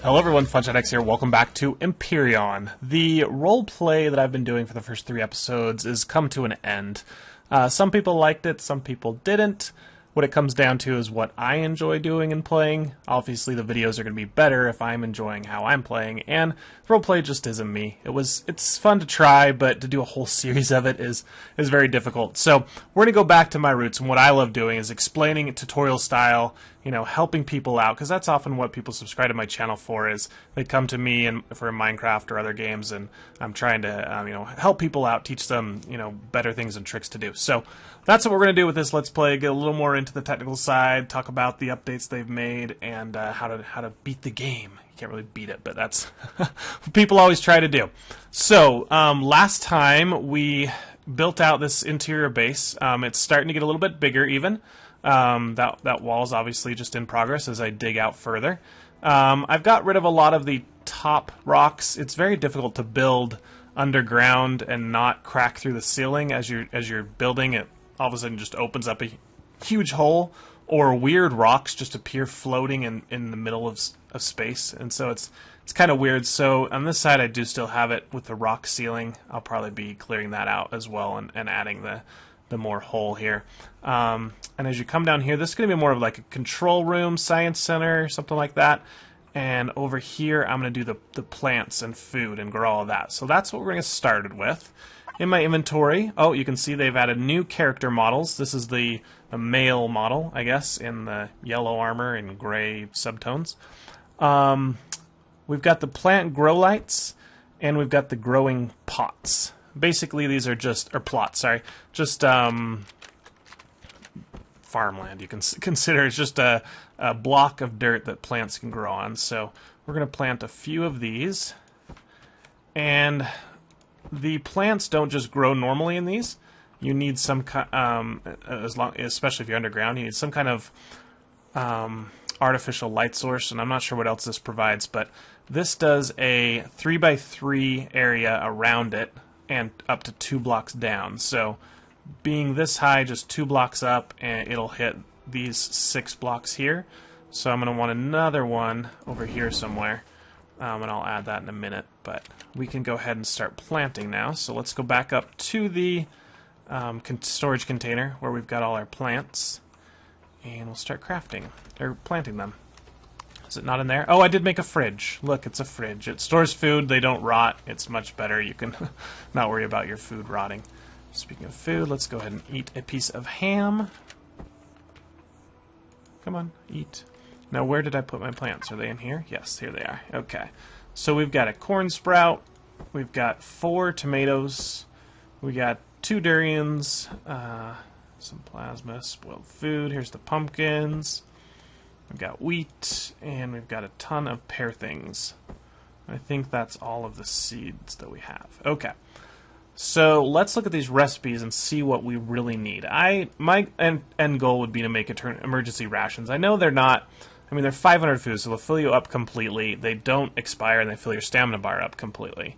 Hello everyone, FunshotX here. Welcome back to Empyrion. The role play that I've been doing for the first 3 episodes has come to an end. Some people liked it, some people didn't. What it comes down to is what I enjoy doing and playing. Obviously the videos are going to be better if I'm enjoying how I'm playing, and roleplay just isn't me. It's fun to try, but to do a whole series of it is very difficult. So we're going to go back to my roots, and what I love doing is explaining it tutorial style, helping people out, because that's often what people subscribe to my channel for, is they come to me and for Minecraft or other games, and I'm trying to help people out, teach them better things and tricks to do. So that's what we're going to do with this Let's Play, get a little more into the technical side, talk about the updates they've made, and how to beat the game. You can't really beat it, but that's what people always try to do. So last time we built out this interior base. It's starting to get a little bit bigger even. That wall is obviously just in progress as I dig out further. I've got rid of a lot of the top rocks. It's very difficult to build underground and not crack through the ceiling as you're building it. All of a sudden just opens up a huge hole, or weird rocks just appear floating in the middle of space, and so it's kind of weird. So on this side I do still have it with the rock ceiling. I'll probably be clearing that out as well and adding the more hole here. And as you come down here, this is going to be more of like a control room, science center, something like that. And over here I'm going to do the plants and food and grow all of that. So that's what we're going to get started with. In my inventory, you can see they've added new character models. This is the male model, I guess, in the yellow armor and gray subtones. We've got the plant grow lights, and we've got the growing pots. Basically, these are just farmland. You can consider it's just a block of dirt that plants can grow on. So we're going to plant a few of these, and the plants don't just grow normally in these. You need some especially if you're underground, you need some kind of artificial light source, and I'm not sure what else this provides, but this does a 3x3 area around it and up to 2 blocks down. So being this high, just 2 blocks up, and it'll hit these 6 blocks here. So I'm going to want another one over here somewhere, and I'll add that in a minute. But we can go ahead and start planting now. So let's go back up to the storage container where we've got all our plants, and we'll start crafting or planting them. Is it not in there? Oh, I did make a fridge. Look, it's a fridge. It stores food. They don't rot. It's much better. You can not worry about your food rotting. Speaking of food, let's go ahead and eat a piece of ham. Come on, eat. Now, where did I put my plants? Are they in here? Yes, here they are. Okay. So we've got a corn sprout. We've got 4 tomatoes. We got 2 durians. Some plasma, spoiled food. Here's the pumpkins. We've got wheat, and we've got a ton of pear things. I think that's all of the seeds that we have. Okay. So let's look at these recipes and see what we really need. My end goal would be to make emergency rations. I know they're not, they're 500 foods, so they'll fill you up completely. They don't expire, and they fill your stamina bar up completely.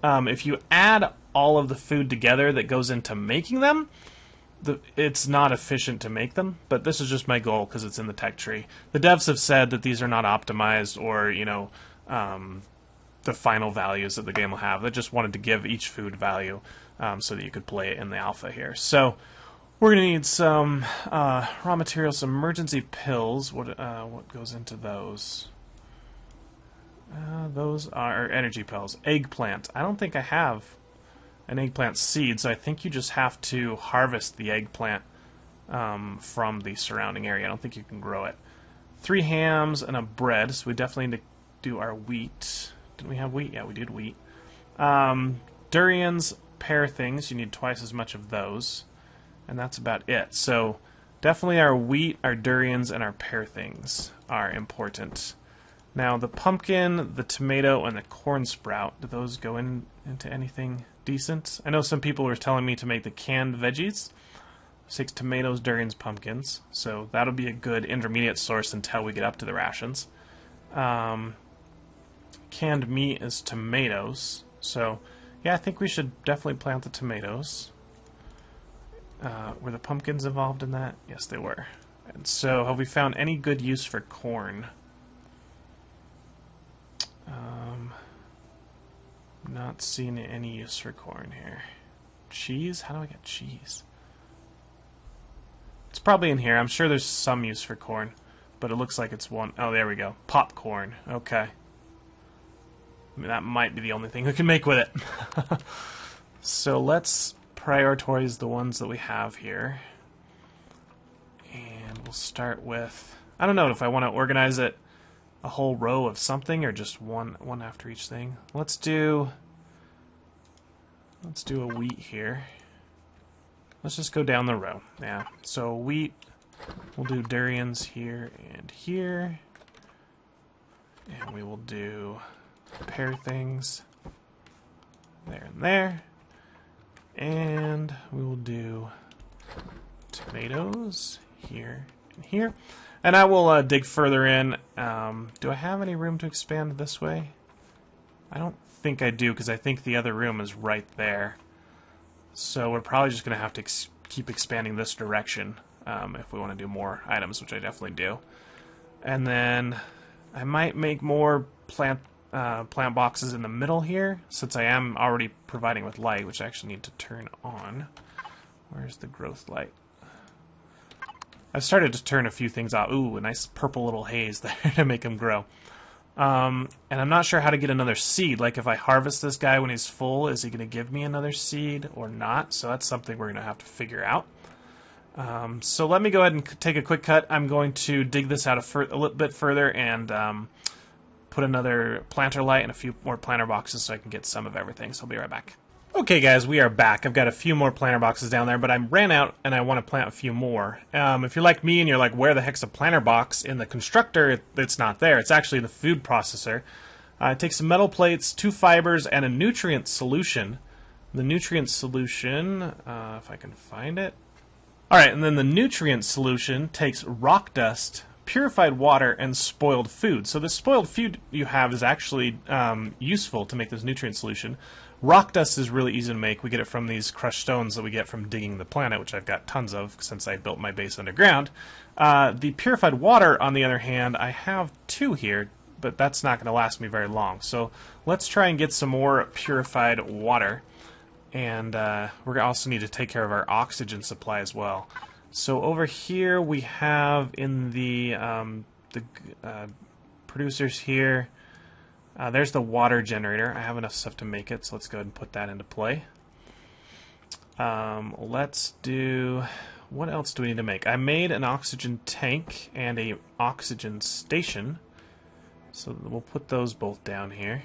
If you add all of the food together that goes into making them, it's not efficient to make them, but this is just my goal because it's in the tech tree. The devs have said that these are not optimized or, the final values that the game will have. They just wanted to give each food value so that you could play it in the alpha here. So we're going to need some raw materials, some emergency pills. What goes into those? Those are energy pills. Eggplant. I don't think I have an eggplant seed, so I think you just have to harvest the eggplant from the surrounding area. I don't think you can grow it. 3 hams and a bread, so we definitely need to do our wheat. Didn't we have wheat? Yeah, we did wheat. Durians, pear things, you need twice as much of those, and that's about it. So definitely our wheat, our durians, and our pear things are important. Now the pumpkin, the tomato, and the corn sprout, do those go into anything decent? I know some people were telling me to make the canned veggies. 6 tomatoes, durians, pumpkins. So that'll be a good intermediate source until we get up to the rations. Canned meat is tomatoes. So yeah, I think we should definitely plant the tomatoes. Were the pumpkins involved in that? Yes, they were. And so have we found any good use for corn? Not seeing any use for corn here. Cheese? How do I get cheese? It's probably in here. I'm sure there's some use for corn, but it looks like it's one. Oh, there we go. Popcorn. Okay. I mean, that might be the only thing we can make with it. So let's prioritize the ones that we have here. And we'll start with... I don't know if I want to organize it a whole row of something or just one after each thing. Let's do a wheat here. Let's just go down the row. Yeah. So wheat, we'll do durians here and here. And we will do pear things there and there. And we will do tomatoes here and here. And I will dig further in. Do I have any room to expand this way? I don't think I do, because I think the other room is right there. So we're probably just going to have to keep expanding this direction if we want to do more items, which I definitely do. And then I might make more plant boxes in the middle here, since I am already providing with light, which I actually need to turn on. Where's the growth light? I've started to turn a few things out. Ooh, a nice purple little haze there to make them grow. And I'm not sure how to get another seed. Like, if I harvest this guy when he's full, is he going to give me another seed or not? So that's something we're going to have to figure out. So let me go ahead and take a quick cut. I'm going to dig this out a little bit further and put another planter light and a few more planter boxes so I can get some of everything. So I'll be right back. Okay, guys, we are back. I've got a few more planter boxes down there, but I ran out and I want to plant a few more. If you're like me and you're like, where the heck's a planter box? In the constructor, it's not there. It's actually the food processor. It takes some metal plates, 2 fibers, and a nutrient solution. The nutrient solution, if I can find it. Alright, and then the nutrient solution takes rock dust, purified water, and spoiled food. So the spoiled food you have is actually useful to make this nutrient solution. Rock dust is really easy to make. We get it from these crushed stones that we get from digging the planet, which I've got tons of since I built my base underground. The purified water, on the other hand, I have 2 here, but that's not going to last me very long. So let's try and get some more purified water. And we're going to also need to take care of our oxygen supply as well. So over here we have in the producers here, there's the water generator. I have enough stuff to make it, so let's go ahead and put that into play. Let's do... What else do we need to make? I made an oxygen tank and a oxygen station. So we'll put those both down here.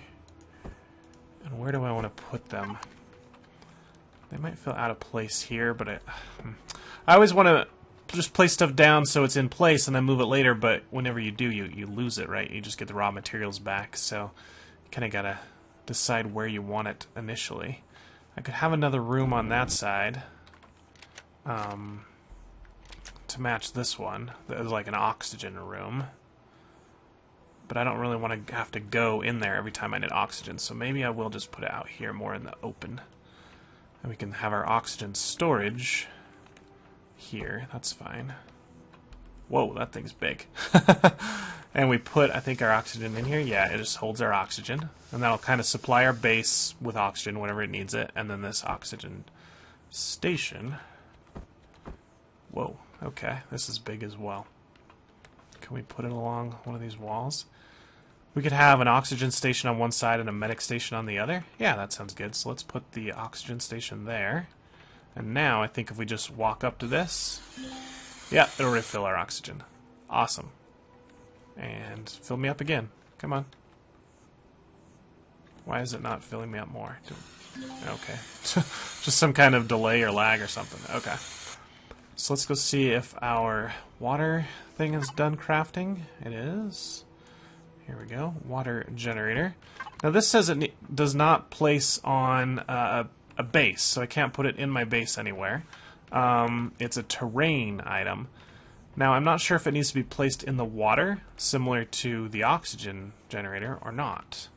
And where do I want to put them? They might feel out of place here, but I always want to just place stuff down so it's in place and then move it later, but whenever you do, you lose it, right? You just get the raw materials back, so you kind of got to decide where you want it initially. I could have another room on that side to match this one. That is like an oxygen room. But I don't really want to have to go in there every time I need oxygen, so maybe I will just put it out here more in the open. And we can have our oxygen storage here. That's fine. Whoa, that thing's big. And we put, I think, our oxygen in here. Yeah, it just holds our oxygen. And that'll kind of supply our base with oxygen whenever it needs it. And then this oxygen station. Whoa, okay. This is big as well. Can we put it along one of these walls? We could have an oxygen station on one side and a medic station on the other. Yeah, that sounds good. So let's put the oxygen station there. And now I think if we just walk up to this, yeah, it'll refill our oxygen. Awesome. And fill me up again. Come on. Why is it not filling me up more? Okay. Just some kind of delay or lag or something. Okay. So let's go see if our water thing is done crafting. It is. Here we go. Water generator. Now this says it does not place on a base, so I can't put it in my base anywhere. It's a terrain item. Now I'm not sure if it needs to be placed in the water, similar to the oxygen generator, or not.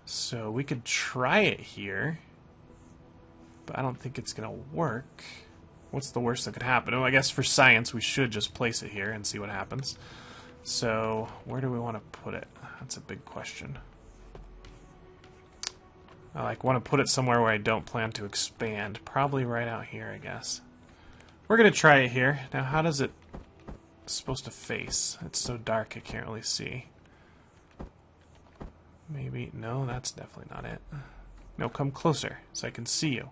So we could try it here, but I don't think it's going to work. What's the worst that could happen? Oh, I guess for science we should just place it here and see what happens. So where do we want to put it? That's a big question. I want to put it somewhere where I don't plan to expand. Probably right out here, I guess. We're going to try it here. Now, how does it supposed to face? It's so dark I can't really see. Maybe, no, that's definitely not it. No, come closer so I can see you.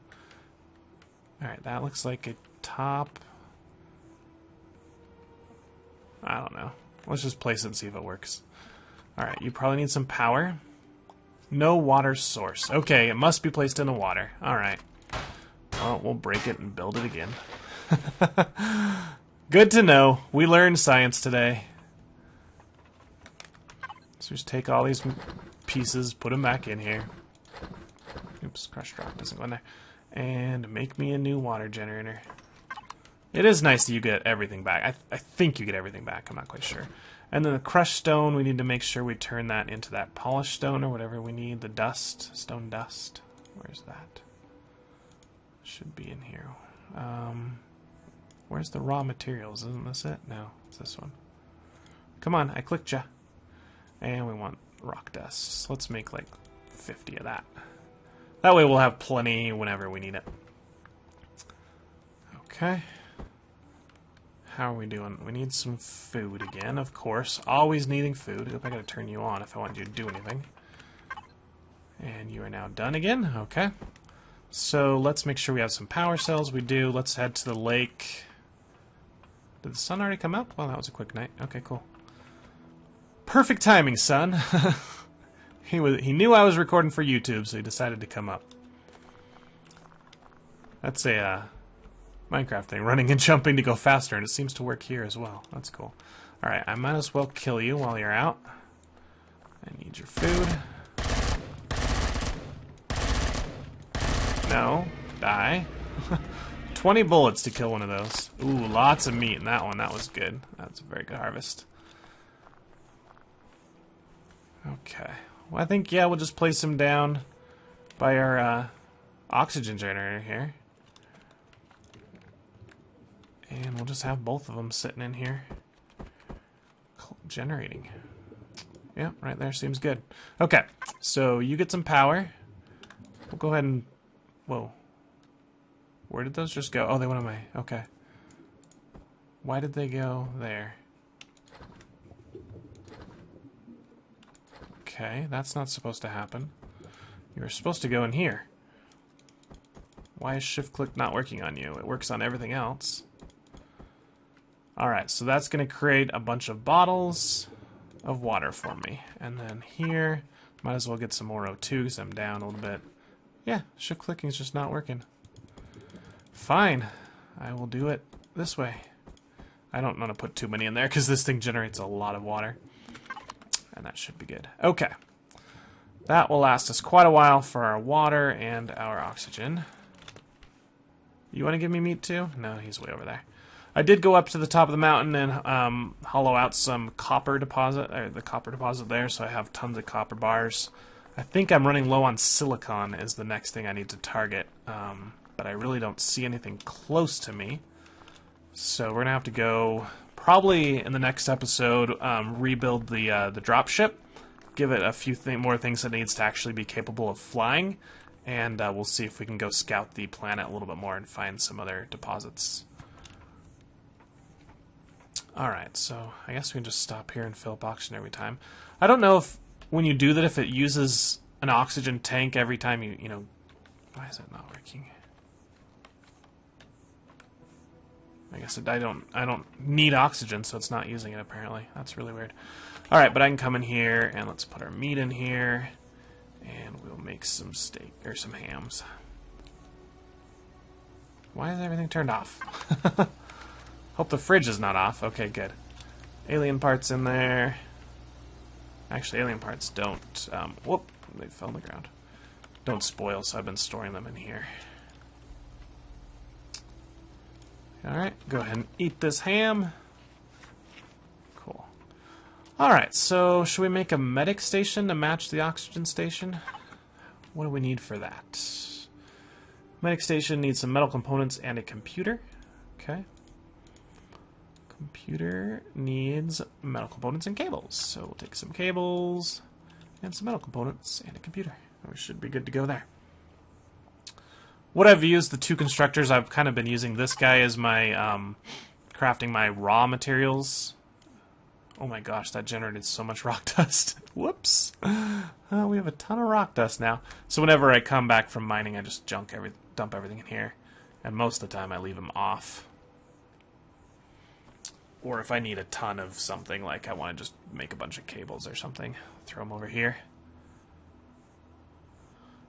Alright, that looks like a top. I don't know. Let's just place it and see if it works. Alright, you probably need some power. No water source. Okay, it must be placed in the water. Alright. Well, we'll break it and build it again. Good to know. We learned science today. So just take all these pieces, put them back in here. Oops, crushed rock doesn't go in there. And make me a new water generator. It is nice that you get everything back. I think you get everything back. I'm not quite sure. And then the crushed stone, we need to make sure we turn that into that polished stone or whatever we need. The dust, stone dust. Where's that? Should be in here. Where's the raw materials? Isn't this it? No, it's this one. Come on, I clicked ya. And we want rock dust. So let's make like 50 of that. That way we'll have plenty whenever we need it. Okay. How are we doing? We need some food again, of course. Always needing food. I gotta turn you on if I want you to do anything. And you are now done again. Okay. So let's make sure we have some power cells. We do. Let's head to the lake. Did the sun already come up? Well, that was a quick night. Okay, cool. Perfect timing, son. He knew I was recording for YouTube, so he decided to come up. That's a Minecraft thing, running and jumping to go faster, and it seems to work here as well. That's cool. Alright, I might as well kill you while you're out. I need your food. No. Die. 20 bullets to kill one of those. Ooh, lots of meat in that one. That was good. That's a very good harvest. Okay. Well, I think, yeah, we'll just place him down by our oxygen generator here. And we'll just have both of them sitting in here. Generating. Yeah, right there. Seems good. Okay, so you get some power. We'll go ahead and... Whoa. Where did those just go? Oh, they went on my... Okay. Why did they go there? Okay, that's not supposed to happen. You were supposed to go in here. Why is shift-click not working on you? It works on everything else. Alright, so that's going to create a bunch of bottles of water for me. And then here, might as well get some more O2 because I'm down a little bit. Yeah, shift-clicking is just not working. Fine. I will do it this way. I don't want to put too many in there because this thing generates a lot of water. And that should be good. Okay. That will last us quite a while for our water and our oxygen. You want to give me meat too? No, he's way over there. I did go up to the top of the mountain and hollow out some copper deposit, or the copper deposit there, so I have tons of copper bars. I think I'm running low on silicon is the next thing I need to target, but I really don't see anything close to me. So we're going to have to go, probably in the next episode, rebuild the dropship, give it a few more things it needs to actually be capable of flying, and we'll see if we can go scout the planet a little bit more and find some other deposits. Alright, so I guess we can just stop here and fill up oxygen every time. I don't know if, when you do that, if it uses an oxygen tank every time you know... Why is it not working? I guess I don't need oxygen, so it's not using it apparently. That's really weird. Alright, but I can come in here, and let's put our meat in here, and we'll make some steak, or some hams. Why is everything turned off? Hope the fridge is not off. Okay, good. Alien parts in there. Actually, alien parts don't... whoop, they fell on the ground. Don't spoil, so I've been storing them in here. Alright, go ahead and eat this ham. Cool. Alright, so should we make a medic station to match the oxygen station? What do we need for that? Medic station needs some metal components and a computer. Okay. Computer needs metal components and cables. So we'll take some cables and some metal components and a computer. We should be good to go there. what I've used, the two constructors, I've kind of been using this guy as my crafting my raw materials. Oh my gosh, that generated so much rock dust. Whoops. We have a ton of rock dust now. So whenever I come back from mining, I just dump everything in here. And most of the time I leave them off. Or if I need a ton of something, like I want to just make a bunch of cables or something, throw them over here.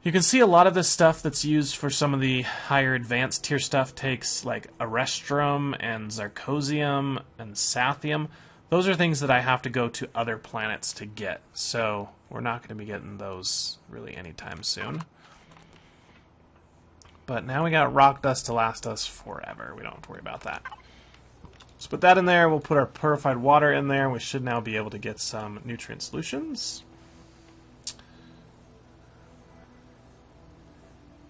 You can see a lot of this stuff that's used for some of the higher advanced tier stuff takes like Arestrum and Zircosium and Sathium. Those are things that I have to go to other planets to get, so we're not going to be getting those really anytime soon. But now we got rock dust to last us forever. We don't have to worry about that. Let's put that in there. We'll put our purified water in there. We should now be able to get some nutrient solutions.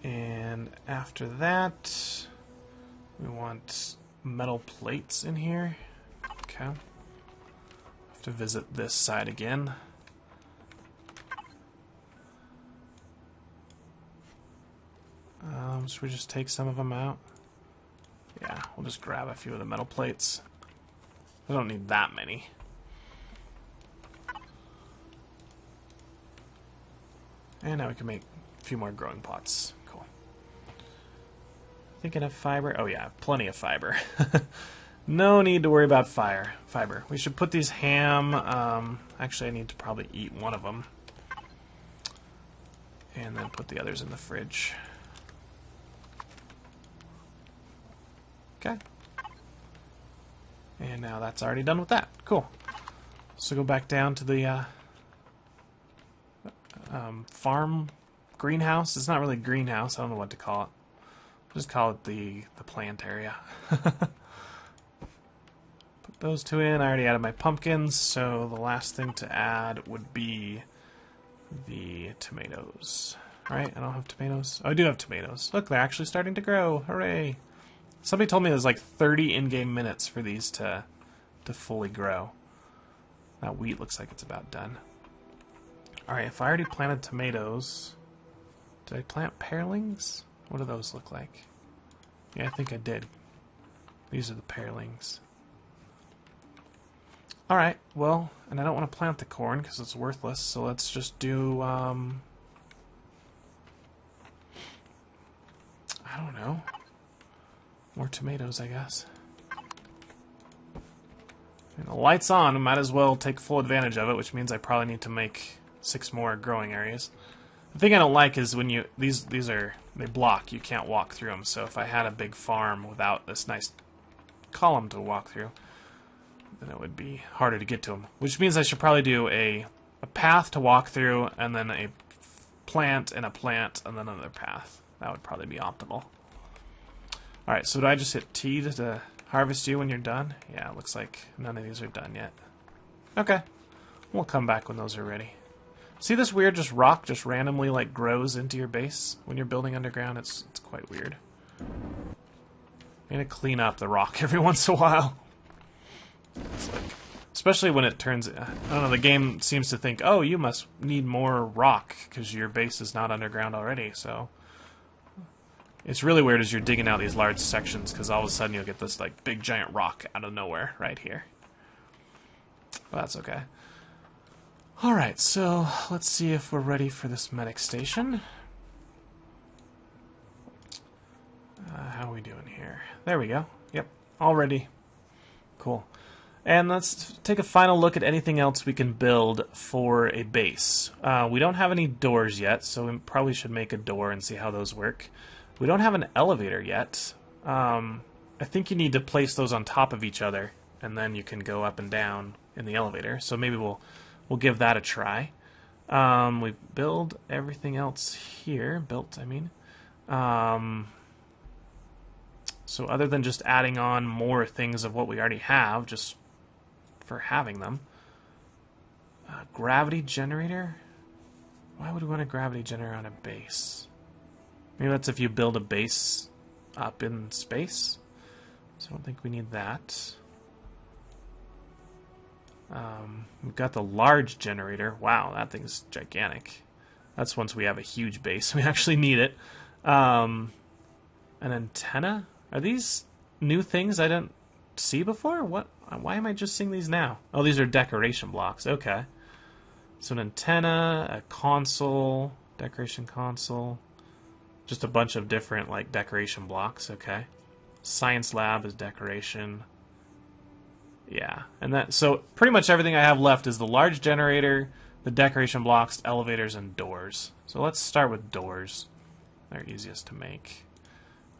And after that, we want metal plates in here. Okay. Have to visit this side again. Should we just take some of them out? Yeah, we'll just grab a few of the metal plates. I don't need that many. And now we can make a few more growing pots. Cool. Think enough fiber? Oh yeah, I have plenty of fiber. No need to worry about fiber. We should put these ham... actually, I need to probably eat one of them. And then put the others in the fridge. Okay. And now that's already done with that. Cool. So go back down to the farm greenhouse. It's not really a greenhouse. I don't know what to call it. Just call it the plant area. Put those two in. I already added my pumpkins, so the last thing to add would be the tomatoes. Right? I don't have tomatoes. Oh, I do have tomatoes. Look, they're actually starting to grow. Hooray! Somebody told me there's like 30 in-game minutes for these to fully grow. That wheat looks like it's about done. Alright, if I already planted tomatoes... Did I plant pairlings? What do those look like? Yeah, I think I did. These are the pairlings. Alright, well, and I don't want to plant the corn because it's worthless, so let's just do, I don't know. More tomatoes, I guess. And the light's on, I might as well take full advantage of it, which means I probably need to make 6 more growing areas. The thing I don't like is when you... These they block, you can't walk through them, so if I had a big farm without this nice column to walk through, then it would be harder to get to them. Which means I should probably do a path to walk through, and then a plant, and then another path. That would probably be optimal. Alright, so do I just hit T to harvest you when you're done? Yeah, it looks like none of these are done yet. Okay. We'll come back when those are ready. See this weird just rock just randomly like grows into your base when you're building underground? It's quite weird. I'm gonna clean up the rock every once in a while. It's like, especially when it turns... I don't know, the game seems to think, oh, you must need more rock because your base is not underground already, so... It's really weird as you're digging out these large sections because all of a sudden you'll get this like big giant rock out of nowhere right here. But that's okay. Alright, so let's see if we're ready for this medic station. How are we doing here? There we go. Yep, all ready. Cool. And let's take a final look at anything else we can build for a base. We don't have any doors yet, so we probably should make a door and see how those work. We don't have an elevator yet. I think you need to place those on top of each other, and then you can go up and down in the elevator. So maybe we'll give that a try. We've built everything else here. Built, I mean. So other than just adding on more things of what we already have, just for having them. Gravity generator? Why would we want a gravity generator on a base? Maybe that's if you build a base up in space. So I don't think we need that. We've got the large generator. Wow, that thing's gigantic. That's once we have a huge base. We actually need it. An antenna? Are these new things I didn't see before? What? Why am I just seeing these now? Oh, these are decoration blocks. Okay. So an antenna, a console, decoration console. Just a bunch of different, like, decoration blocks. Okay. Science lab is decoration. Yeah. And that, so pretty much everything I have left is the large generator, the decoration blocks, elevators, and doors. So let's start with doors. They're easiest to make.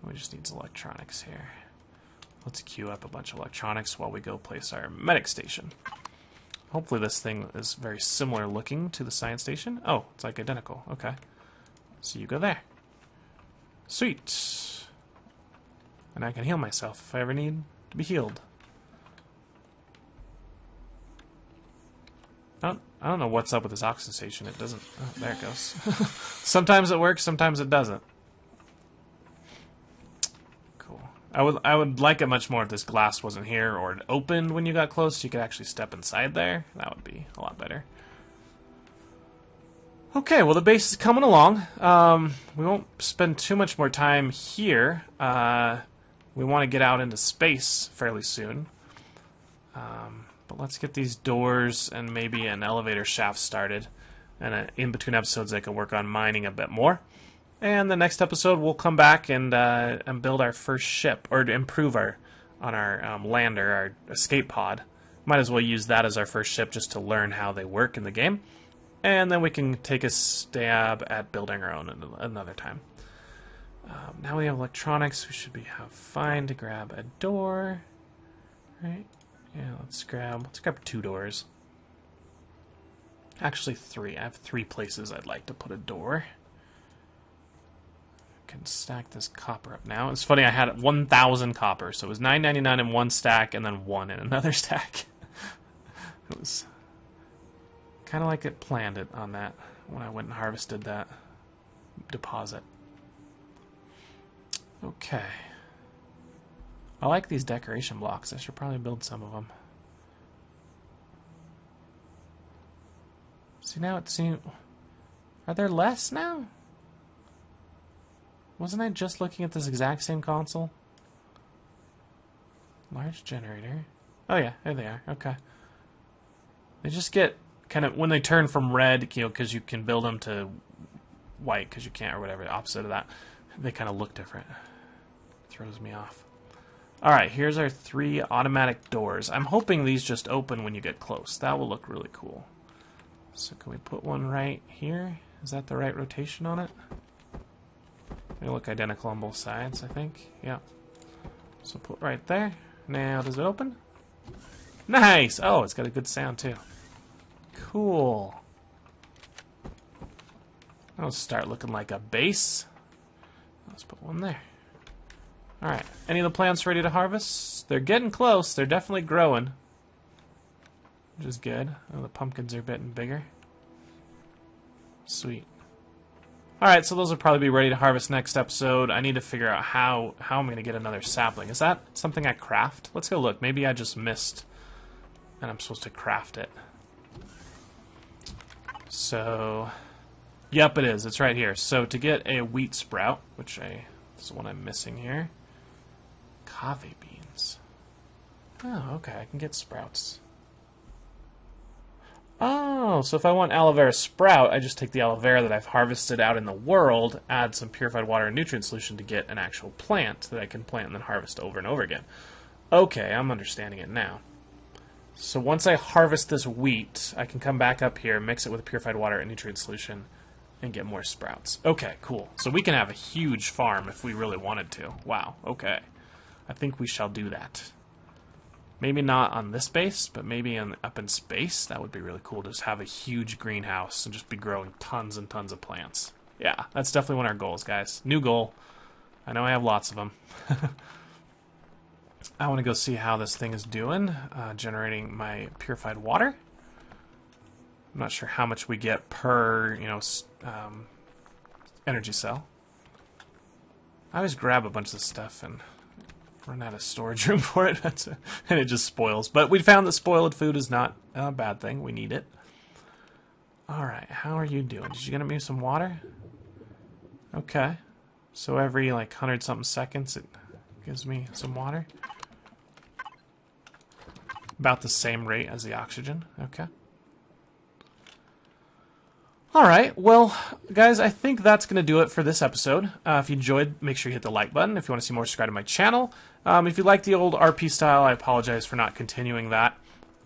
We just need some electronics here. Let's queue up a bunch of electronics while we go place our medic station. Hopefully this thing is very similar looking to the science station. Oh, it's like identical. Okay. So you go there. Sweet. And I can heal myself if I ever need to be healed. I don't know what's up with this oxygen station. It doesn't... Oh, there it goes. Sometimes it works, sometimes it doesn't. Cool. I would like it much more if this glass wasn't here or it opened when you got close so you could actually step inside there. That would be a lot better. Okay, well the base is coming along. We won't spend too much more time here. We want to get out into space fairly soon. But let's get these doors and maybe an elevator shaft started. And in between episodes I can work on mining a bit more. And the next episode we'll come back and build our first ship, or to improve our lander, our escape pod. Might as well use that as our first ship just to learn how they work in the game. And then we can take a stab at building our own another time. Now we have electronics. We should have fine to grab a door. Right? Yeah, let's grab 2 doors. Actually 3. I have 3 places I'd like to put a door. I can stack this copper up now. It's funny, I had 1,000 copper, so it was $9.99 in one stack and then 1 in another stack. It was kind of like it planned it on that when I went and harvested that deposit. Okay. I like these decoration blocks. I should probably build some of them. See, now it seems... Are there less now? Wasn't I just looking at this exact same console? Large generator. Oh yeah, there they are. Okay. They just get kind of... When they turn from red, you know, because you can build them to white because you can't, or whatever, the opposite of that, they kind of look different. Throws me off. Alright, here's our 3 automatic doors. I'm hoping these just open when you get close. That will look really cool. So can we put one right here? Is that the right rotation on it? They look identical on both sides, I think. Yeah. So put right there. Now, does it open? Nice! Oh, it's got a good sound too. Cool. That'll start looking like a base. Let's put one there. Alright, any of the plants ready to harvest? They're getting close. They're definitely growing. Which is good. Oh, the pumpkins are getting bigger. Sweet. Alright, so those will probably be ready to harvest next episode. I need to figure out how I'm going to get another sapling. Is that something I craft? Let's go look. Maybe I just missed and I'm supposed to craft it. So, yep, it is. It's right here. So to get a wheat sprout, which this is the one I'm missing here. Coffee beans. Oh, okay. I can get sprouts. Oh, so if I want aloe vera sprout, I just take the aloe vera that I've harvested out in the world, add some purified water and nutrient solution to get an actual plant that I can plant and then harvest over and over again. Okay, I'm understanding it now. So once I harvest this wheat, I can come back up here, mix it with purified water and nutrient solution, and get more sprouts. Okay, cool. So we can have a huge farm if we really wanted to. Wow, okay. I think we shall do that. Maybe not on this base, but maybe up in space. That would be really cool to just have a huge greenhouse and just be growing tons and tons of plants. Yeah, that's definitely one of our goals, guys. New goal. I know I have lots of them. I want to go see how this thing is doing, generating my purified water. I'm not sure how much we get per, energy cell. I always grab a bunch of stuff and run out of storage room for it, and it just spoils. But we found that spoiled food is not a bad thing. We need it. Alright, how are you doing? Did you get me some water? Okay. So every like 100-something seconds, it gives me some water. About the same rate as the oxygen. Okay. Alright, well, guys, I think that's going to do it for this episode. If you enjoyed, make sure you hit the like button. If you want to see more, subscribe to my channel. If you like the old RP style, I apologize for not continuing that.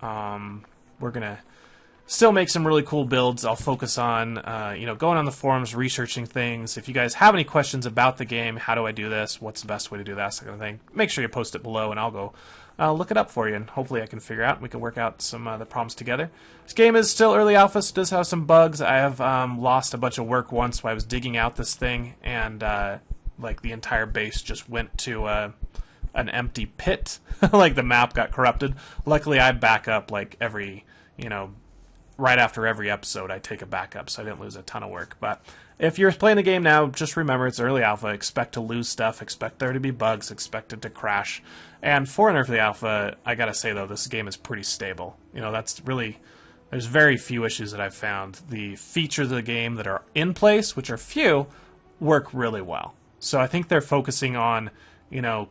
We're going to still make some really cool builds. I'll focus on, going on the forums, researching things. If you guys have any questions about the game, how do I do this, what's the best way to do that, that kind of thing, make sure you post it below, and I'll go look it up for you, and hopefully I can figure out, we can work out some the problems together. This game is still early alpha, so it does have some bugs. I have lost a bunch of work once while I was digging out this thing, and like the entire base just went to an empty pit. Like the map got corrupted. Luckily I back up like every, right after every episode I take a backup, so I didn't lose a ton of work. But if you're playing the game now, just remember it's early alpha. Expect to lose stuff, expect there to be bugs, expect it to crash. And for an early alpha, I gotta say though, this game is pretty stable. That's really, there's very few issues that I've found. The features of the game that are in place, which are few, work really well. So I think they're focusing on,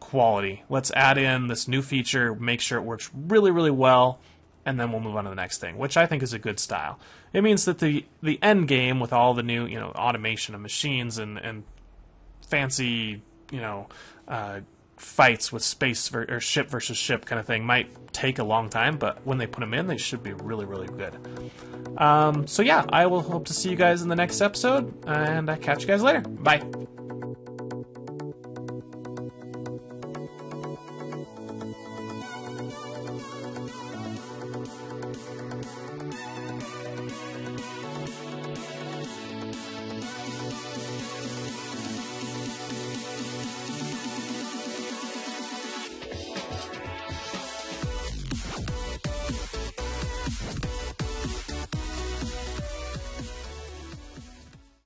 quality. Let's add in this new feature, make sure it works really, really well, and then we'll move on to the next thing, which I think is a good style. It means that the end game with all the new, automation of machines and fancy, fights with space or ship versus ship kind of thing might take a long time, but when they put them in, they should be really, really good. So yeah, I will hope to see you guys in the next episode, and I catch you guys later. Bye.